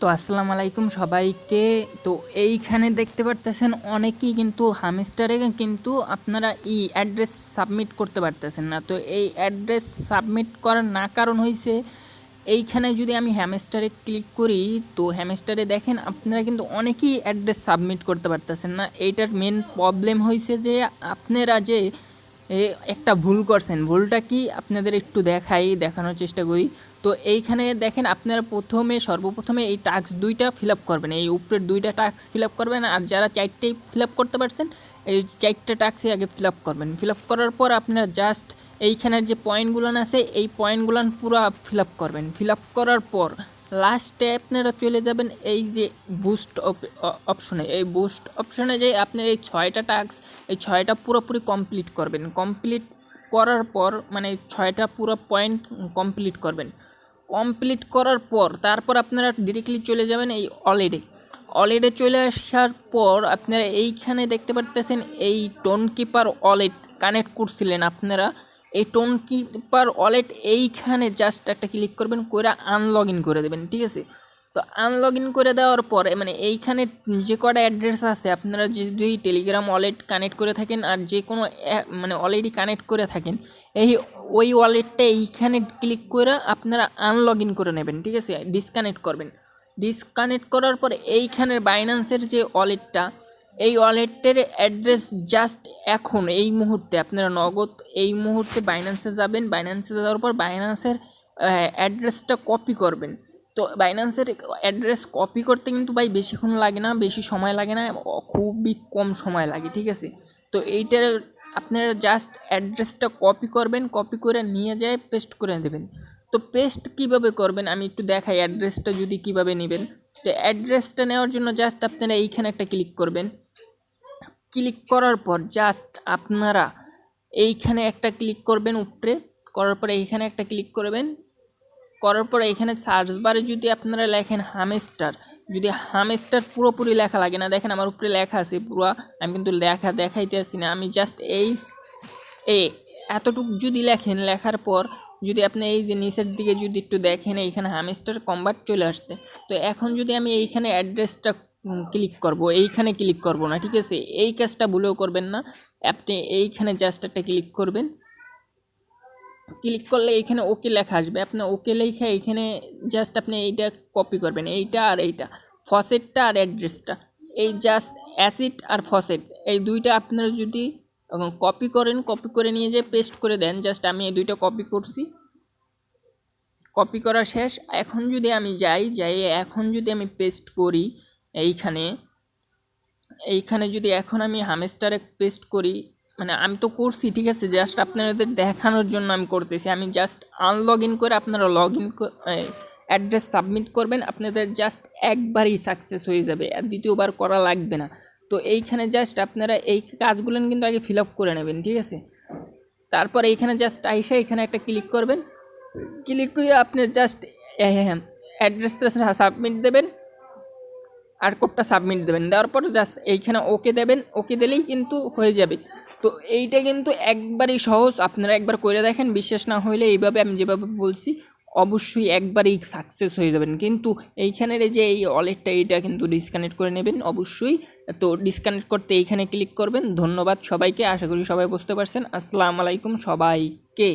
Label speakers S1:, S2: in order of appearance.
S1: তো আসসালামু আলাইকুম সবাইকে। তো এইখানে দেখতে পারতেছেন অনেকেই কিন্তু হামস্টারে কিন্তু আপনারা অ্যাড্রেস সাবমিট করতে পারতেছেন না। তো এই অ্যাড্রেস সাবমিট করার না কারণ হয়েছে এইখানে যদি আমি হ্যামস্টারে ক্লিক করি, তো হ্যামস্টারে দেখেন আপনারা কিন্তু অনেকেই অ্যাড্রেস সাবমিট করতে পারতেছেন না। এইটার মেন প্রবলেম হয়েছে যে আপনারা যে একটা ভুল করছেন। ভুলটা কি আপনাদের একটু দেখানোর চেষ্টা করি। তো এইখানে দেখেন আপনারা সর্বপ্রথমে এই টাস্ক দুইটা ফিল আপ করবেন, এই উপরের দুইটা টাস্ক ফিল আপ করবেন। আর যারা চারটেই ফিল আপ করতে পারছেন এই চারটে টাস্কই আগে ফিল আপ করবেন। ফিল আপ করার পর আপনারা জাস্ট এইখানের যে পয়েন্টগুলো আছে এই পয়েন্টগুলো পুরো ফিল আপ করবেন। ফিল আপ করার পর লাস্টে আপনারা চলে যাবেন এই যে বুস্ট অপশনে। এই বুস্ট অপশনে যে আপনার এই 6টা টাস্ক, এই 6টা পুরোপুরি কমপ্লিট করবেন। কমপ্লিট করার পর মানে 6টা পুরো পয়েন্ট কমপ্লিট করবেন। কমপ্লিট করার পর তারপর আপনারা ডিরেক্টলি চলে যাবেন এই ওয়ালেটে চলে আসার পর আপনারা এইখানে দেখতে পারতেছেন এই টোন কিপার ওয়ালেট কানেক্ট করছিলেন আপনারা। এই টোন কিপার ওয়ালেট এইখানে জাস্ট একটা ক্লিক করবেন, করে আনলগ ইন করে দেবেন, ঠিক আছে। তো আনলগ ইন করে দেওয়ার পরে মানে এইখানে যে কটা অ্যাড্রেস আছে আপনারা যদি টেলিগ্রাম ওয়ালেট কানেক্ট করে থাকেন আর যে কোনো মানে অলরেডি কানেক্ট করে থাকেন, ওই ওয়ালেটটা এইখানে ক্লিক করে আপনারা আনলগ ইন করে নেবেন, ঠিক আছে। ডিসকানেক্ট করবেন। ডিসকানেক্ট করার পরে এইখানের বাইন্যান্সের যে ওয়ালেটটা, এই ওয়ালেটের অ্যাড্রেস জাস্ট এখন এই মুহূর্তে আপনারা নগদ এই মুহূর্তে বাইন্যান্সে যাবেন। বাইন্যান্সে যাওয়ার পর বাইন্যান্সের অ্যাড্রেসটা কপি করবেন। তো বাইন্যান্সের অ্যাড্রেস কপি করতে কিন্তু ভাই বেশিক্ষণ লাগে না, বেশি সময় লাগে না, খুবই কম সময় লাগে, ঠিক আছে। তো এইটার আপনারা জাস্ট অ্যাড্রেসটা কপি করবেন, কপি করে নিয়ে যায় পেস্ট করে দেবেন। তো পেস্ট কিভাবে করবেন আমি একটু দেখাই, অ্যাড্রেসটা যদি কিভাবে নেবেন। তো অ্যাড্রেসটা নেওয়ার জন্য জাস্ট আপনারা এইখানে একটা ক্লিক করবেন। ক্লিক করার পর জাস্ট আপনারা এইখানে একটা ক্লিক করবেন উপরে, করার পরে এইখানে একটা ক্লিক করবেন। করার পরে এখানে সার্চ বারে যদি আপনারা লেখেন হামস্টার, যদি হামস্টার পুরোপুরি লেখা লাগে না, দেখেন আমার উপরে লেখা আছে পুরো, আমি কিন্তু লেখা দেখাইতে আসছি না, আমি জাস্ট এতটুকু যদি লেখেন, লেখার পর যদি আপনি এই যে নিচের দিকে যদি একটু দেখেন এইখানে হামস্টার কনভার্ট চলে আসছে। তো এখন যদি আমি এইখানে অ্যাড্রেসটা ক্লিক করব, এইখানে ক্লিক করব না, ঠিক আছে। এই কাজটা ভুলেও করবেন না। আপনি এইখানে জাস্ট একটা ক্লিক করবেন। ক্লিক করলে এইখানে ওকে লেখা আসবে, আপনি ওকে লেখা এইখানে জাস্ট আপনি এইটা কপি করবেন, এইটা আর এইটা, ফসেটটা আর অ্যাড্রেসটা, এই জাস্ট অ্যাসিড আর ফসেট এই দুইটা আপনারা যদি কপি করেন, কপি করে নিয়ে যেয়ে পেস্ট করে দেন। জাস্ট আমি এই দুইটা কপি করছি, কপি করা শেষ। এখন যদি আমি যাই এখন যদি আমি পেস্ট করি এইখানে, যদি এখন আমি হামস্টারে পেস্ট করি, মানে আমি তো করছি, ঠিক আছে, জাস্ট আপনাদের দেখানোর জন্য আমি করতেছি। আমি জাস্ট আনলগ ইন করে আপনারা লগ ইন অ্যাড্রেস সাবমিট করবেন, আপনাদের জাস্ট একবারই সাকসেস হয়ে যাবে, আর দ্বিতীয়বার করা লাগবে না। তো এইখানে জাস্ট আপনারা এই কাজগুলো কিন্তু আগে ফিল আপ করে নেবেন, ঠিক আছে। তারপর এইখানে জাস্ট আইসা এখানে একটা ক্লিক করবেন। ক্লিক করে আপনি জাস্ট অ্যাড্রেসটা সাবমিট দেবেন আর কোডটা সাবমিট দেবেন। দেওয়ার পর জাস্ট এইখানে ওকে দেবেন, ওকে দিলেই কিন্তু হয়ে যাবে। তো এইটা কিন্তু একবারই সহজ, আপনারা একবার করে দেখেন। বিশ্বাস না হইলে এইভাবে আমি যেভাবে বলছি অবশ্যই একবারই সাকসেস হয়ে যাবেন। কিন্তু এইখানের এই যে এই ওয়ালেটটা এইটা কিন্তু ডিসকানেক্ট করে নেবেন অবশ্যই। তো ডিসকানেক্ট করতে এইখানে ক্লিক করবেন। ধন্যবাদ সবাইকে, আশা করি সবাই বুঝতে পারছেন। আসসালামু আলাইকুম সবাইকে।